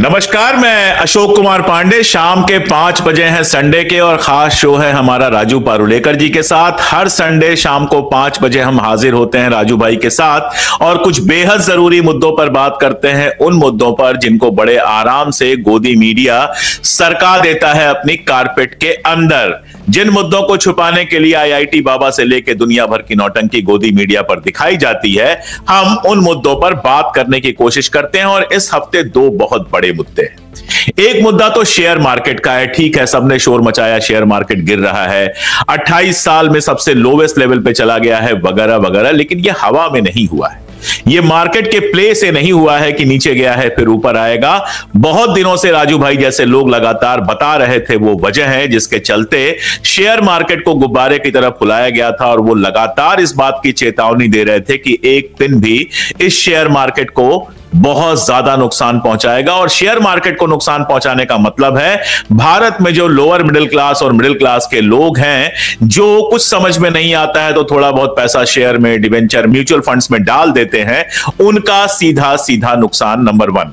नमस्कार, मैं अशोक कुमार पांडे। शाम के 5 बजे हैं संडे के और खास शो है हमारा राजू पारुलेकर जी के साथ। हर संडे शाम को 5 बजे हम हाजिर होते हैं राजू भाई के साथ और कुछ बेहद जरूरी मुद्दों पर बात करते हैं, उन मुद्दों पर जिनको बड़े आराम से गोदी मीडिया सरका देता है अपनी कारपेट के अंदर। जिन मुद्दों को छुपाने के लिए आईआईटी बाबा से लेकर दुनिया भर की नौटंकी गोदी मीडिया पर दिखाई जाती है, हम उन मुद्दों पर बात करने की कोशिश करते हैं। और इस हफ्ते दो बहुत बड़े मुद्दे हैं। एक मुद्दा तो शेयर मार्केट का है। ठीक है, सबने शोर मचाया, शेयर मार्केट गिर रहा है, 28 साल में सबसे लोवेस्ट लेवल पे चला गया है वगैरह वगैरह। लेकिन यह हवा में नहीं हुआ है, ये मार्केट के प्ले से नहीं हुआ है कि नीचे गया है फिर ऊपर आएगा। बहुत दिनों से राजू भाई जैसे लोग लगातार बता रहे थे, वो वजह है जिसके चलते शेयर मार्केट को गुब्बारे की तरफ फुलाया गया था। और वो लगातार इस बात की चेतावनी दे रहे थे कि एक दिन भी इस शेयर मार्केट को बहुत ज्यादा नुकसान पहुंचाएगा। और शेयर मार्केट को नुकसान पहुंचाने का मतलब है भारत में जो लोअर मिडिल क्लास और मिडिल क्लास के लोग हैं, जो कुछ समझ में नहीं आता है तो थोड़ा बहुत पैसा शेयर में, डिवेंचर, म्यूचुअल फंड्स में डाल देते हैं, उनका सीधा सीधा नुकसान नंबर 1।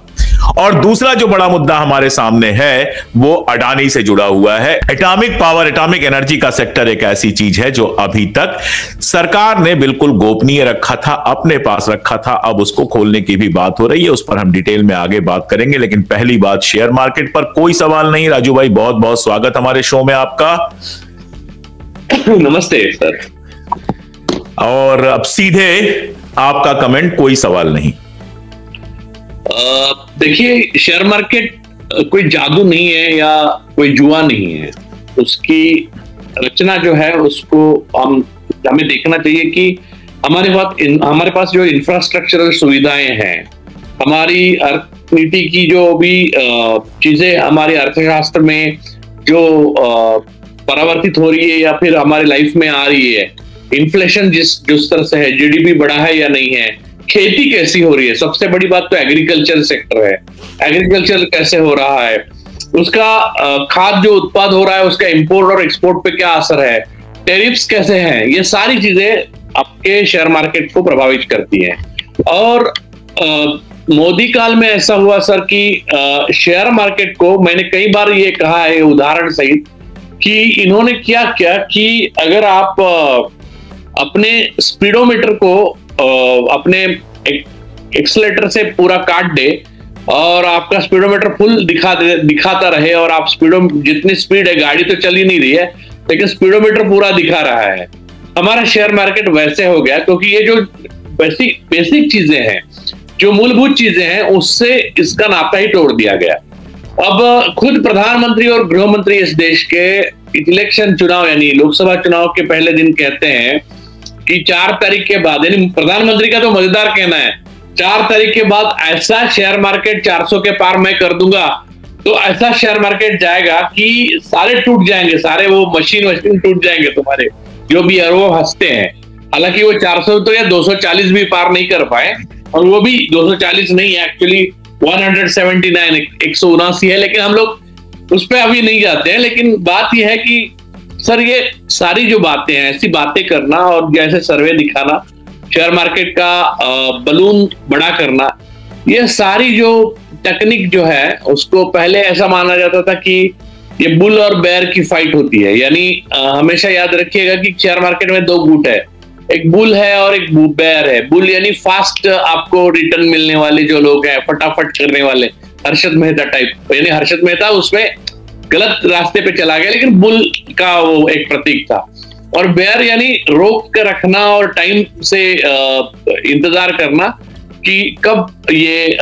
और दूसरा जो बड़ा मुद्दा हमारे सामने है वो अडानी से जुड़ा हुआ है। एटॉमिक पावर, एटॉमिक एनर्जी का सेक्टर एक ऐसी चीज है जो अभी तक सरकार ने बिल्कुल गोपनीय रखा था, अपने पास रखा था। अब उसको खोलने की भी बात हो रही है, उस पर हम डिटेल में आगे बात करेंगे। लेकिन पहली बात, शेयर मार्केट पर कोई सवाल नहीं। राजू भाई, बहुत बहुत स्वागत हमारे शो में आपका। नमस्ते सर। और अब सीधे आपका कमेंट, कोई सवाल नहीं। देखिए, शेयर मार्केट कोई जादू नहीं है या कोई जुआ नहीं है। उसकी रचना जो है उसको हमें देखना चाहिए कि हमारे पास जो इंफ्रास्ट्रक्चरल सुविधाएं हैं, हमारी अर्थनीति की जो भी चीजें हमारे अर्थशास्त्र में जो परावर्तित हो रही है या फिर हमारी लाइफ में आ रही है, इन्फ्लेशन जिस तरह से है, जीडीपी बढ़ा है या नहीं है, खेती कैसी हो रही है। सबसे बड़ी बात तो एग्रीकल्चर सेक्टर है। एग्रीकल्चर कैसे हो रहा है, उसका खाद जो उत्पाद हो रहा है उसका इंपोर्ट और एक्सपोर्ट पे क्या असर है, टैरिफ्स कैसे हैं, ये सारी चीजें आपके शेयर मार्केट को प्रभावित करती हैं। और मोदी काल में ऐसा हुआ सर कि शेयर मार्केट को मैंने कई बार ये कहा है उदाहरण सहित कि इन्होंने क्या किया कि अगर आप अपने स्पीडोमीटर को अपने एक्सीलरेटर से पूरा काट दे और आपका स्पीडोमीटर फुल दिखाता रहे और आप जितनी स्पीड है, गाड़ी तो चल ही नहीं रही है लेकिन स्पीडोमीटर पूरा दिखा रहा है, हमारा शेयर मार्केट वैसे हो गया। क्योंकि ये जो बेसिक चीजें हैं, जो मूलभूत चीजें हैं, उससे इसका नाता ही तोड़ दिया गया। अब खुद प्रधानमंत्री और गृह मंत्री इस देश के इलेक्शन चुनाव यानी लोकसभा चुनाव के पहले दिन कहते हैं कि 4 तारीख के बाद, यानी प्रधानमंत्री का तो मजेदार कहना है, 4 तारीख के बाद ऐसा शेयर मार्केट 400 के पार मैं कर दूंगा, तो ऐसा शेयर मार्केट जाएगा कि सारे टूट जाएंगे, सारे वो मशीन टूट जाएंगे तुम्हारे, जो भी है वो हंसते हैं। हालांकि वो 400 तो या 240 भी पार नहीं कर पाए, और वो भी 240 नहीं है, एक्चुअली 179 179 है, लेकिन हम लोग उस पर अभी नहीं जाते हैं। लेकिन बात यह है कि सर, ये सारी जो बातें हैं, ऐसी बातें करना और जैसे सर्वे दिखाना, शेयर मार्केट का बलून बड़ा करना, ये सारी जो टेक्निक जो है, उसको पहले ऐसा माना जाता था कि ये बुल और बेयर की फाइट होती है। यानी हमेशा याद रखिएगा कि शेयर मार्केट में 2 गुट है, एक बुल है और एक बेयर है। बुल यानी फास्ट आपको रिटर्न मिलने वाले जो लोग हैं, फटाफट करने वाले, हर्षद मेहता टाइप, यानी हर्षद मेहता उसमें गलत रास्ते पे चला गया लेकिन बुल का वो एक प्रतीक था। और बेयर यानी रोक कर रखना और टाइम से इंतजार करना कि कब ये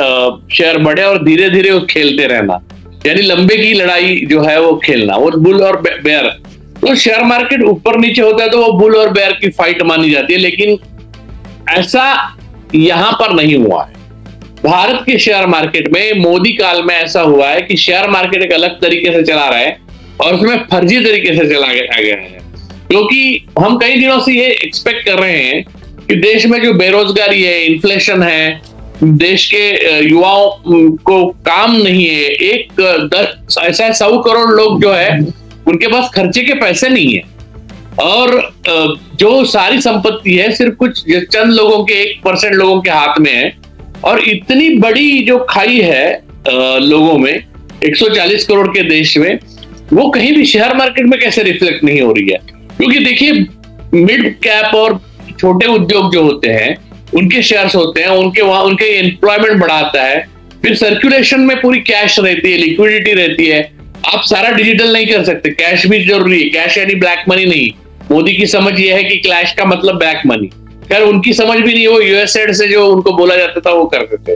शेयर बढ़े और धीरे धीरे वो खेलते रहना, यानी लंबे की लड़ाई जो है वो खेलना, वो बुल और बेयर। तो शेयर मार्केट ऊपर नीचे होता है तो वो बुल और बेयर की फाइट मानी जाती है, लेकिन ऐसा यहां पर नहीं हुआ है। भारत के शेयर मार्केट में मोदी काल में ऐसा हुआ है कि शेयर मार्केट एक अलग तरीके से चला रहा है और उसमें फर्जी तरीके से चला गया है। क्योंकि हम कई दिनों से ये एक्सपेक्ट कर रहे हैं कि देश में जो बेरोजगारी है, इन्फ्लेशन है, देश के युवाओं को काम नहीं है, ऐसा 100 करोड़ लोग जो है उनके पास खर्चे के पैसे नहीं है, और जो सारी संपत्ति है सिर्फ कुछ चंद लोगों के 1% लोगों के हाथ में है। और इतनी बड़ी जो खाई है लोगों में, 140 करोड़ के देश में, वो कहीं भी शेयर मार्केट में कैसे रिफ्लेक्ट नहीं हो रही है? क्योंकि देखिए, मिड कैप और छोटे उद्योग जो होते हैं उनके शेयर्स होते हैं, उनके एम्प्लॉयमेंट बढ़ाता है, फिर सर्कुलेशन में पूरी कैश रहती है, लिक्विडिटी रहती है। आप सारा डिजिटल नहीं कर सकते, कैश भी जरूरी है। कैश यानी ब्लैक मनी नहीं। मोदी की समझ यह है कि कैश का मतलब ब्लैक मनी, खैर उनकी समझ भी नहीं, वो यूएसएड से जो उनको बोला जाता था वो करते थे।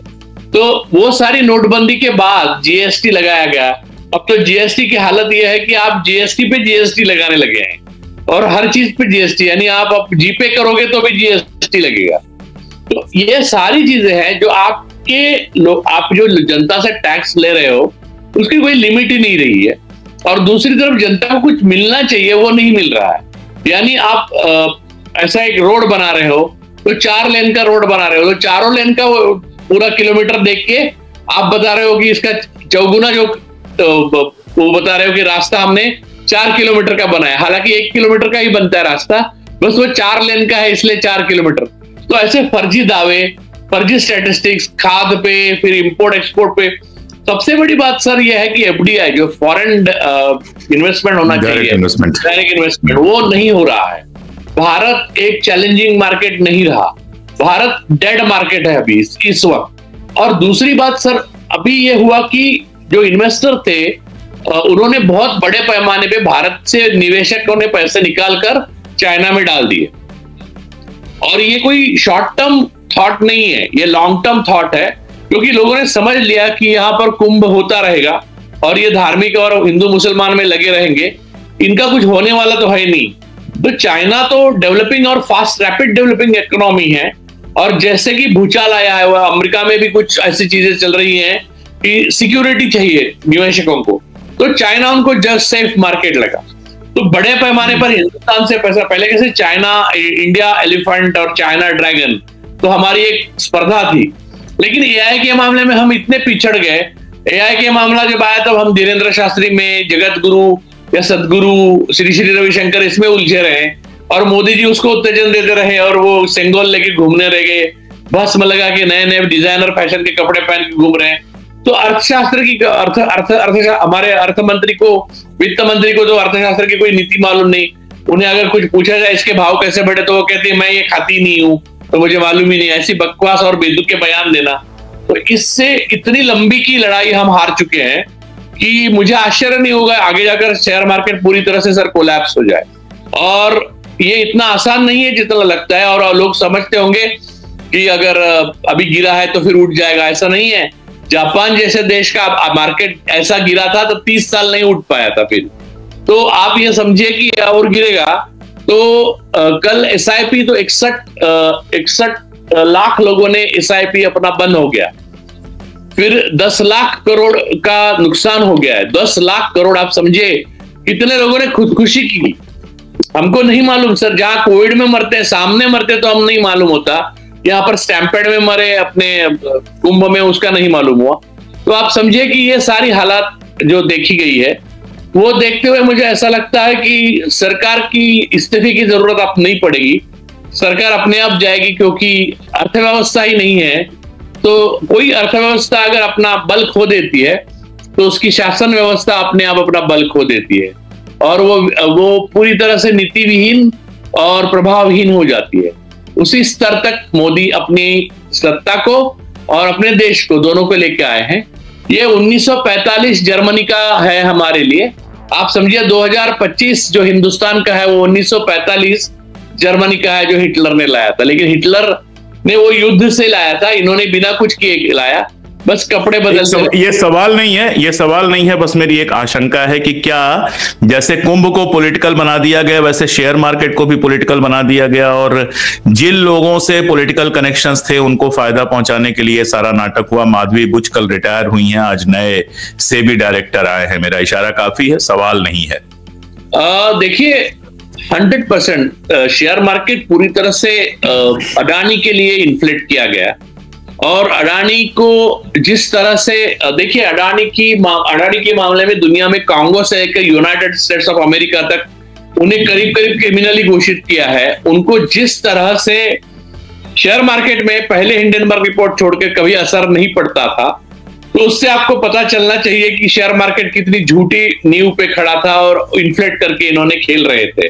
तो वो सारी नोटबंदी के बाद जीएसटी लगाया गया। अब तो जीएसटी की हालत यह है कि आप जीएसटी पे जीएसटी लगाने लगे हैं, और हर चीज पे जीएसटी, यानी आप जीपे करोगे तो भी जीएसटी लगेगा। तो ये सारी चीजें हैं जो आप जो जनता से टैक्स ले रहे हो उसकी कोई लिमिट ही नहीं रही है, और दूसरी तरफ जनता को कुछ मिलना चाहिए वो नहीं मिल रहा है। यानी आप ऐसा एक रोड बना रहे हो तो 4 लेन का रोड बना रहे हो, तो चारों लेन का पूरा किलोमीटर देख के आप बता रहे हो कि इसका चौगुना जो वो बता रहे हो कि रास्ता हमने 4 किलोमीटर का बनाया, हालांकि 1 किलोमीटर का ही बनता है रास्ता, बस वो 4 लेन का है इसलिए 4 किलोमीटर। तो ऐसे फर्जी दावे, फर्जी स्टैटिस्टिक्स, खाद पे, फिर इंपोर्ट एक्सपोर्ट पे। सबसे बड़ी बात सर यह है कि एफडीआई जो फॉरेन इन्वेस्टमेंट होना चाहिए, डायरेक्ट इन्वेस्टमेंट, वो नहीं हो रहा है। भारत एक चैलेंजिंग मार्केट नहीं रहा, भारत डेड मार्केट है अभी इस वक्त। और दूसरी बात सर, अभी ये हुआ कि जो इन्वेस्टर थे उन्होंने बहुत बड़े पैमाने पे भारत से निवेशकों ने पैसे निकालकर चाइना में डाल दिए, और ये कोई शॉर्ट टर्म थॉट नहीं है, ये लॉन्ग टर्म थॉट है, क्योंकि लोगों ने समझ लिया कि यहाँ पर कुंभ होता रहेगा और ये धार्मिक और हिंदू मुसलमान में लगे रहेंगे, इनका कुछ होने वाला तो है नहीं। तो चाइना तो डेवलपिंग और फास्ट रैपिड डेवलपिंग इकोनॉमी है, और जैसे कि भूचाल आया है, वह अमेरिका में भी कुछ ऐसी चीजें चल रही हैं कि सिक्योरिटी चाहिए निवेशकों को, तो चाइना उनको जस्ट सेफ मार्केट लगा। तो बड़े पैमाने पर हिंदुस्तान से पैसा, पहले कैसे चाइना इंडिया एलिफेंट और चाइना ड्रैगन, तो हमारी एक स्पर्धा थी, लेकिन एआई के मामले में हम इतने पिछड़ गए। एआई के मामला जब आया तब हम धीरेन्द्र शास्त्री में, जगत गुरु या सदगुरु श्री श्री रविशंकर इसमें उलझे रहे, और मोदी जी उसको उत्तेजन देते रहे, और वो सेंगोल लेके घूमने रह गए, भस्म लगा के नए नए डिजाइनर फैशन के कपड़े पहन के घूम रहे हैं। तो अर्थशास्त्र की हमारे अर्थ मंत्री को, वित्त मंत्री को तो अर्थशास्त्र की कोई नीति मालूम नहीं। उन्हें अगर कुछ पूछा जाए इसके भाव कैसे बढ़े, तो वो कहते हैं मैं ये खाती नहीं हूं तो मुझे मालूम ही नहीं। ऐसी बकवास और बेतुक के बयान देना, तो इससे इतनी लंबी की लड़ाई हम हार चुके हैं कि मुझे आश्चर्य नहीं होगा आगे जाकर शेयर मार्केट पूरी तरह से सर कोलैप्स हो जाए। और ये इतना आसान नहीं है जितना लगता है, और लोग समझते होंगे कि अगर अभी गिरा है तो फिर उठ जाएगा, ऐसा नहीं है। जापान जैसे देश का मार्केट ऐसा गिरा था तो 30 साल नहीं उठ पाया था फिर। तो आप ये समझिए कि और गिरेगा तो कल एसआईपी तो 61 लाख लोगों ने एसआईपी अपना बंद हो गया, फिर 10 लाख करोड़ का नुकसान हो गया है। 10 लाख करोड़, आप समझिए कितने लोगों ने खुदकुशी की। हमको नहीं मालूम सर, जहां कोविड में मरते हैं, सामने मरते तो हम नहीं मालूम होता, यहाँ पर स्टैम्पेड में मरे, अपने कुंभ में, उसका नहीं मालूम हुआ। तो आप समझिए कि ये सारी हालात जो देखी गई है, वो देखते हुए मुझे ऐसा लगता है कि सरकार की इस्तीफे की जरूरत अब नहीं पड़ेगी, सरकार अपने आप जाएगी, क्योंकि अर्थव्यवस्था ही नहीं है। तो कोई अर्थव्यवस्था अगर अपना बल खो देती है तो उसकी शासन व्यवस्था अपने आप अपना बल खो देती है, और वो पूरी तरह से नीति विहीन और प्रभावहीन हो जाती है। उसी स्तर तक मोदी अपनी सत्ता को और अपने देश को, दोनों को लेके आए हैं। ये 1945 जर्मनी का है हमारे लिए, आप समझिए 2025 जो हिंदुस्तान का है वो 1945 जर्मनी का है जो हिटलर ने लाया था। लेकिन हिटलर ने वो युद्ध से लाया था, इन्होंने बिना कुछ किए लाया, बस कपड़े बदल। ये सवाल नहीं है, बस मेरी एक आशंका है कि क्या जैसे कुंभ को पॉलिटिकल बना दिया गया, वैसे शेयर मार्केट को भी पॉलिटिकल बना दिया गया, और जिन लोगों से पॉलिटिकल कनेक्शंस थे उनको फायदा पहुंचाने के लिए सारा नाटक हुआ। माधवी बुच कल रिटायर हुई हैं, आज नए सेबी डायरेक्टर आए हैं। मेरा इशारा काफी है, सवाल नहीं है। देखिए 100% शेयर मार्केट पूरी तरह से अडानी के लिए इन्फ्लेट किया गया, और अडानी को जिस तरह से, देखिए अडानी के मामले में दुनिया में कांगो से लेकर यूनाइटेड स्टेट्स ऑफ अमेरिका तक उन्हें करीब करीब क्रिमिनली घोषित किया है। उनको जिस तरह से शेयर मार्केट में पहले हिंडनबर्ग रिपोर्ट छोड़कर कभी असर नहीं पड़ता था, तो उससे आपको पता चलना चाहिए कि शेयर मार्केट कितनी झूठी नींव पे खड़ा था और इन्फ्लेट करके इन्होंने खेल रहे थे।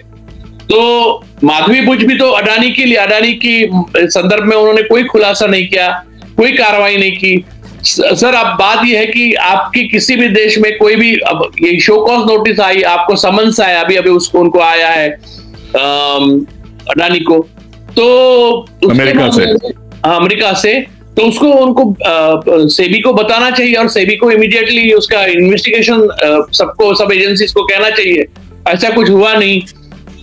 तो माधवी बुच भी तो अडानी की संदर्भ में उन्होंने कोई खुलासा नहीं किया, कोई कार्रवाई नहीं की। सर, अब बात यह है कि आपकी किसी भी देश में कोई भी, अब ये शो कॉज नोटिस आई, आपको समन्स आया, अभी उनको आया है अडानी को, तो अमेरिका से, तो उनको सेबी को बताना चाहिए और सेबी को इमीडिएटली उसका इन्वेस्टिगेशन सब एजेंसीज को कहना चाहिए। ऐसा कुछ हुआ नहीं।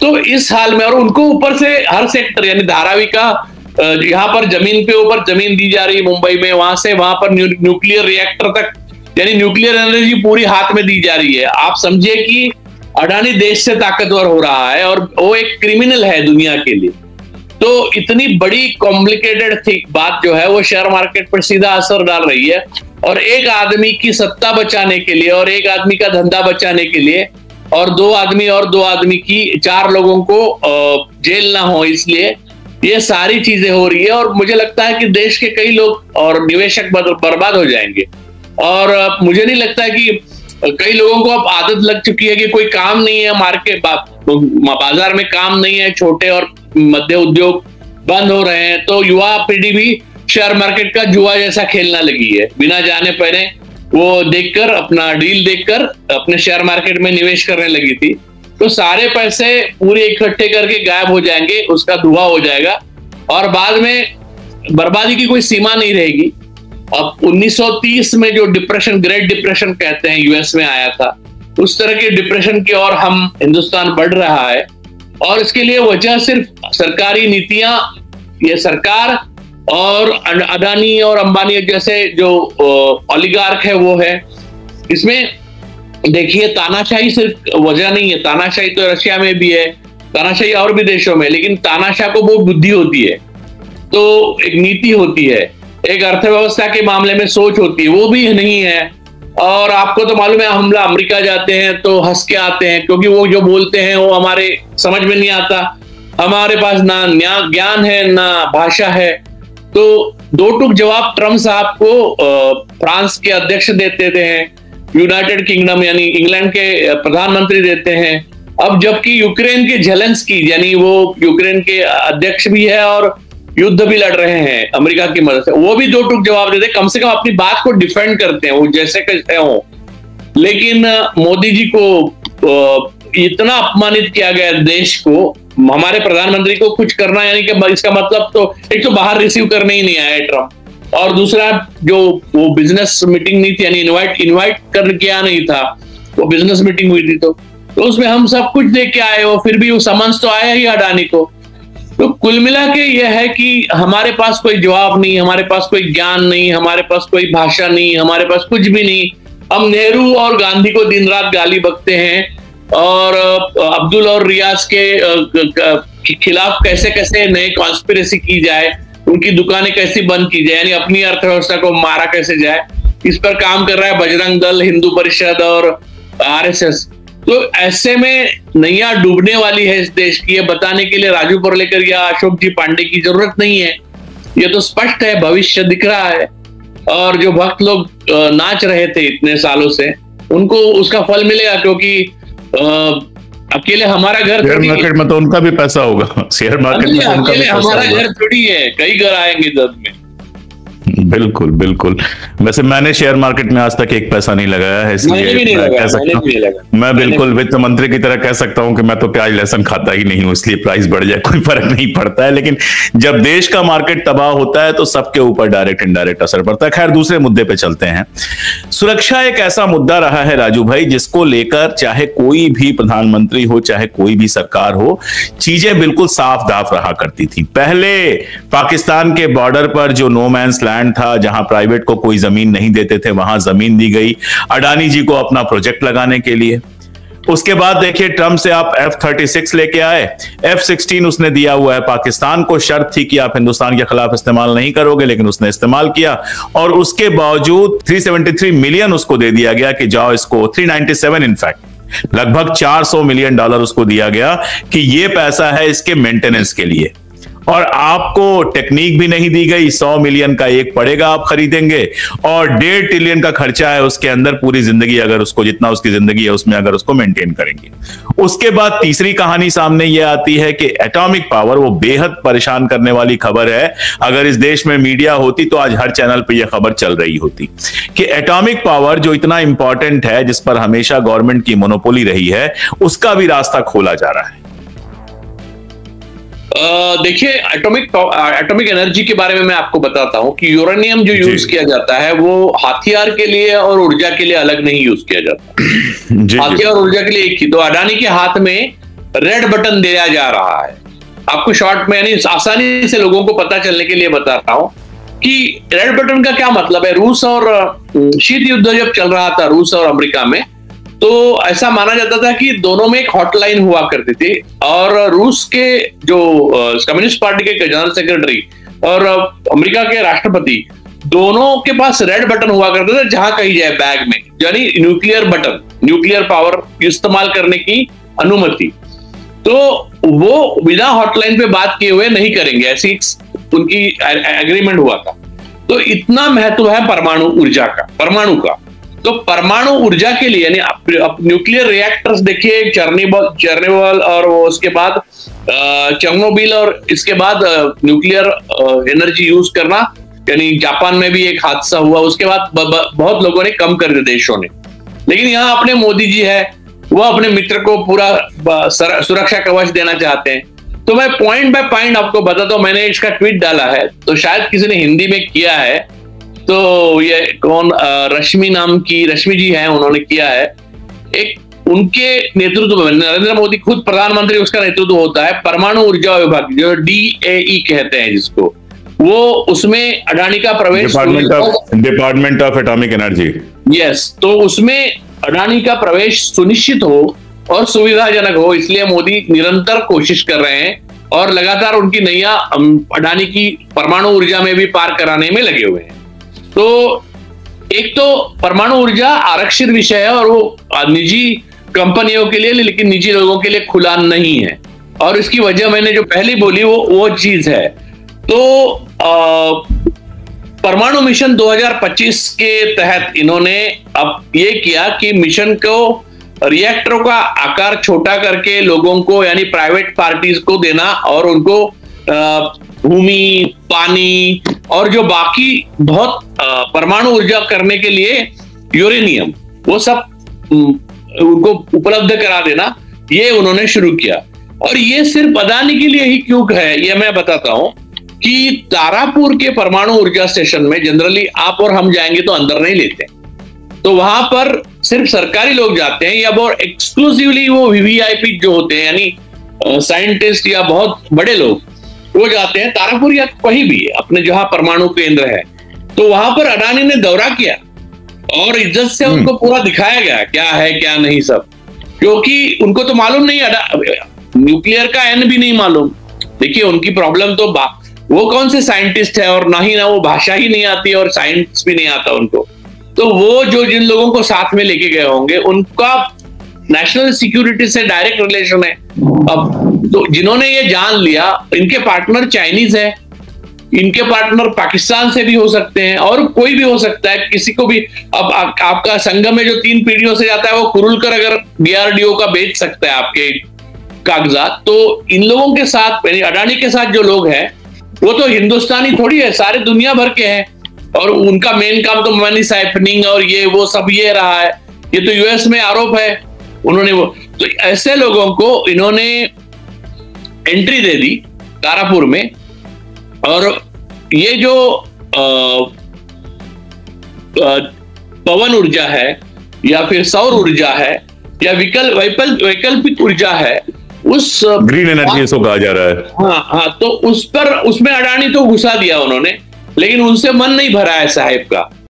तो इस हाल में, और उनको ऊपर से हर सेक्टर, यानी धारावी का यहाँ पर जमीन पे ऊपर जमीन दी जा रही है मुंबई में, वहां से वहां पर न्यूक्लियर रिएक्टर तक, यानी न्यूक्लियर एनर्जी पूरी हाथ में दी जा रही है। आप समझिए कि अडानी देश से ताकतवर हो रहा है और वो एक क्रिमिनल है दुनिया के लिए। तो इतनी बड़ी कॉम्प्लिकेटेड बात जो है वो शेयर मार्केट पर सीधा असर डाल रही है, और एक आदमी की सत्ता बचाने के लिए और एक आदमी का धंधा बचाने के लिए और दो आदमी की 4 लोगों को जेल ना हो, इसलिए ये सारी चीजें हो रही है। और मुझे लगता है कि देश के कई लोग और निवेशक बर्बाद हो जाएंगे। और मुझे नहीं लगता है कि कई लोगों को अब आदत लग चुकी है कि कोई काम नहीं है, मार्केट बाजार में काम नहीं है, छोटे और मध्य उद्योग बंद हो रहे हैं, तो युवा पीढ़ी भी शेयर मार्केट का जुआ जैसा खेलना लगी है। बिना जाने पहले वो देखकर, अपना डील देखकर अपने शेयर मार्केट में निवेश करने लगी थी। तो सारे पैसे पूरे इकट्ठे करके गायब हो जाएंगे, उसका धुआं हो जाएगा और बाद में बर्बादी की कोई सीमा नहीं रहेगी। अब 1930 में जो डिप्रेशन, ग्रेट डिप्रेशन कहते हैं, यूएस में आया था, उस तरह के डिप्रेशन की ओर हम हिंदुस्तान बढ़ रहा है। और इसके लिए वजह सिर्फ सरकारी नीतियां, ये सरकार और अडानी और अंबानी जैसे जो ओलिगार्क है वो है। इसमें देखिए, तानाशाही सिर्फ वजह नहीं है, तानाशाही तो रशिया में भी है, तानाशाही और भी देशों में, लेकिन तानाशाह को बहुत बुद्धि होती है, तो एक नीति होती है, एक अर्थव्यवस्था के मामले में सोच होती है, वो भी नहीं है। और आपको तो मालूम है, हम अमेरिका जाते हैं तो हंस के आते हैं, क्योंकि वो जो बोलते हैं वो हमारे समझ में नहीं आता, हमारे पास ना ज्ञान है ना भाषा है। तो दो टूक जवाब ट्रम्प साहब को फ्रांस के अध्यक्ष देते थे, यूनाइटेड किंगडम यानी इंग्लैंड के प्रधानमंत्री देते हैं। अब जबकि यूक्रेन के जेलेंस्की, यानी वो यूक्रेन के अध्यक्ष भी है और युद्ध भी लड़ रहे हैं अमेरिका की मदद से, वो भी दो टूक जवाब देते, कम से कम अपनी बात को डिफेंड करते हैं, वो जैसे कैसे हो। लेकिन मोदी जी को इतना अपमानित किया गया देश को, हमारे प्रधानमंत्री को कुछ करना, यानी कि इसका मतलब तो एक तो बाहर रिसीव करने ही नहीं आया ट्रम्प, और दूसरा जो वो बिजनेस मीटिंग नहीं थी, यानी इनवाइट कर किया नहीं था, वो बिजनेस मीटिंग हुई थी, तो उसमें हम सब कुछ देख के आए हो, फिर भी वो समन्स तो आया ही अडानी को। तो कुल मिला के यह है कि हमारे पास कोई जवाब नहीं, हमारे पास कोई ज्ञान नहीं, हमारे पास कोई भाषा नहीं, हमारे पास कुछ भी नहीं। हम नेहरू और गांधी को दिन रात गाली बकते हैं और अब्दुल और रियाज के खिलाफ कैसे कैसे नए कॉन्स्पिरेसी की जाए, उनकी दुकानें कैसी बंद की जाए, यानी अपनी अर्थव्यवस्था को मारा कैसे जाए, इस पर काम कर रहा है बजरंग दल, हिंदू परिषद और आरएसएस। तो ऐसे में नैया डूबने वाली है इस देश की, ये बताने के लिए राजू परुलेकर या अशोक जी पांडे की जरूरत नहीं है, ये तो स्पष्ट है, भविष्य दिख रहा है। और जो भक्त लोग नाच रहे थे इतने सालों से, उनको उसका फल मिलेगा, क्योंकि अकेले हमारा घर, शेयर मार्केट में तो उनका भी पैसा होगा, शेयर मार्केट में उनका भी पैसा होगा। हमारा घर थोड़ी है, कई घर आएंगे जल्द में। बिल्कुल बिल्कुल। वैसे मैंने शेयर मार्केट में आज तक एक पैसा नहीं लगाया है, इसलिए मैं बिल्कुल वित्त मंत्री की तरह कह सकता हूं कि मैं तो प्याज लहसुन खाता ही नहीं हूं, इसलिए प्राइस बढ़ जाए कोई फर्क नहीं पड़ता है। लेकिन जब देश का मार्केट तबाह होता है तो सबके ऊपर डायरेक्ट इनडायरेक्ट असर पड़ता है। खैर, दूसरे मुद्दे पे चलते हैं। सुरक्षा एक ऐसा मुद्दा रहा है राजू भाई, जिसको लेकर चाहे कोई भी प्रधानमंत्री हो, चाहे कोई भी सरकार हो, चीजें बिल्कुल साफ दाफ रहा करती थी। पहले पाकिस्तान के बॉर्डर पर जो नो मैंस लैंड था, जहां प्राइवेट को कोई जमीन नहीं देते थे, वहां जमीन दी गई अडानी जी को अपना प्रोजेक्ट लगाने के लिए। उसके बाद देखिए, ट्रम्प से आप F-36 लेके आए, F-16 उसने दिया हुआ है पाकिस्तान को, शर्त थी कि आप हिंदुस्तान के खिलाफ इस्तेमाल नहीं करोगे, लेकिन उसने इस्तेमाल किया और उसके बावजूद 373 मिलियन उसको दे दिया गया कि जाओ इसको, 397 इनफैक्ट लगभग $400 मिलियन उसको दिया गया कि ये पैसा है इसके मेंटेनेंस के लिए। और आपको टेक्निक भी नहीं दी गई। 100 मिलियन का एक पड़ेगा, आप खरीदेंगे, और 1.5 ट्रिलियन का खर्चा है उसके अंदर, पूरी जिंदगी अगर उसको, जितना उसकी जिंदगी है उसमें अगर उसको मेंटेन करेंगे। उसके बाद तीसरी कहानी सामने यह आती है कि एटॉमिक पावर, वो बेहद परेशान करने वाली खबर है। अगर इस देश में मीडिया होती तो आज हर चैनल पर यह खबर चल रही होती कि एटॉमिक पावर जो इतना इंपॉर्टेंट है, जिस पर हमेशा गवर्नमेंट की मोनोपोली रही है, उसका भी रास्ता खोला जा रहा है। देखिए, एटॉमिक एनर्जी के बारे में मैं आपको बताता हूं कि यूरेनियम जो यूज किया जाता है वो हथियार के लिए और ऊर्जा के लिए अलग नहीं यूज किया जाता। हथियार और ऊर्जा के लिए एक ही। तो अडानी के हाथ में रेड बटन दिया जा रहा है। आपको शॉर्ट में, यानी आसानी से लोगों को पता चलने के लिए बता रहा हूं कि रेड बटन का क्या मतलब है। रूस और शीत युद्ध जब चल रहा था रूस और अमेरिका में, तो ऐसा माना जाता था कि दोनों में एक हॉटलाइन हुआ करती थी, और रूस के जो कम्युनिस्ट पार्टी के जनरल सेक्रेटरी और अमेरिका के राष्ट्रपति, दोनों के पास रेड बटन हुआ करते थे जहां कही जाए बैग में, यानी न्यूक्लियर बटन, न्यूक्लियर पावर इस्तेमाल करने की अनुमति। तो वो बिना हॉटलाइन पे बात किए हुए नहीं करेंगे, ऐसी उनकी एग्रीमेंट हुआ था। तो इतना महत्व है परमाणु ऊर्जा का, परमाणु का। तो परमाणु ऊर्जा के लिए, यानी न्यूक्लियर रिएक्टर्स देखिए, चेर्नोबिल और वो उसके बाद चेर्नोबिल, और इसके बाद न्यूक्लियर एनर्जी यूज करना, यानी जापान में भी एक हादसा हुआ, उसके बाद बहुत लोगों ने कम कर दिया देशों ने। लेकिन यहाँ अपने मोदी जी है, वो अपने मित्र को पूरा सुरक्षा कवच देना चाहते हैं। तो मैं पॉइंट बाय पॉइंट आपको बताता हूं। मैंने इसका ट्वीट डाला है, तो शायद किसी ने हिंदी में किया है, तो ये कौन, रश्मि नाम की, रश्मि जी हैं, उन्होंने किया है। एक उनके नेतृत्व में नरेंद्र मोदी खुद प्रधानमंत्री, उसका नेतृत्व होता है परमाणु ऊर्जा विभाग, जो DAE कहते हैं जिसको, वो उसमें अडानी का प्रवेश, department of atomic energy, yes. तो उसमें अडानी का प्रवेश सुनिश्चित हो और सुविधाजनक हो, इसलिए मोदी निरंतर कोशिश कर रहे हैं और लगातार उनकी नैया अडानी की परमाणु ऊर्जा में भी पार कराने में लगे हुए हैं। तो एक तो परमाणु ऊर्जा आरक्षित विषय है और वो निजी कंपनियों के लिए, लेकिन निजी लोगों के लिए खुला नहीं है, और इसकी वजह मैंने जो पहले बोली वो चीज है। तो परमाणु मिशन 2025 के तहत इन्होंने अब ये किया कि मिशन को, रिएक्टरों का आकार छोटा करके लोगों को, यानी प्राइवेट पार्टीज को देना, और उनको भूमि, पानी और जो बाकी बहुत परमाणु ऊर्जा करने के लिए यूरेनियम, वो सब उनको उपलब्ध करा देना, ये उन्होंने शुरू किया। और ये सिर्फ अडानी के लिए ही क्यों है, ये मैं बताता हूं कि तारापुर के परमाणु ऊर्जा स्टेशन में जनरली आप और हम जाएंगे तो अंदर नहीं लेते, तो वहां पर सिर्फ सरकारी लोग जाते हैं, या बहुत एक्सक्लूसिवली वो VVIP जो होते हैं, यानी साइंटिस्ट या बहुत बड़े लोग, वो जाते हैं तारापुर या कहीं भी अपने जहां परमाणु केंद्र है। तो वहां पर अडानी ने दौरा किया और इज्जत से उनको पूरा दिखाया गया क्या है क्या नहीं सब, क्योंकि उनको तो मालूम नहीं, न्यूक्लियर का एन भी नहीं मालूम। देखिए उनकी प्रॉब्लम तो वो कौन से साइंटिस्ट है, और ना ही ना वो भाषा ही नहीं आती और साइंस भी नहीं आता उनको। तो वो जो जिन लोगों को साथ में लेके गए होंगे उनका नेशनल सिक्योरिटी से डायरेक्ट रिलेशन है। अब तो जिन्होंने ये जान लिया, इनके पार्टनर चाइनीज है, इनके पार्टनर पाकिस्तान से भी हो सकते हैं और कोई भी हो सकता है, किसी को भी। अब आपका संगम में जो 3 पीढ़ियों से जाता है वो कुरुलकर अगर DRDO का बेच सकता है आपके कागजात, तो इन लोगों के साथ, अडानी के साथ जो लोग हैं वो तो हिंदुस्तानी थोड़ी है, सारे दुनिया भर के हैं, और उनका मेन काम तो मनी साइफनिंग और ये वो सब ये रहा है। ये तो US में आरोप है उन्होंने वो। तो ऐसे लोगों को इन्होंने एंट्री दे दी तारापुर में, और ये जो पवन ऊर्जा है या फिर सौर ऊर्जा है या वैकल्पिक ऊर्जा है, उस ग्रीन एनर्जी इसको कहा जा रहा है। हाँ, तो उसमें अडानी तो घुसा दिया उन्होंने, लेकिन उनसे मन नहीं भरा है साहेब का।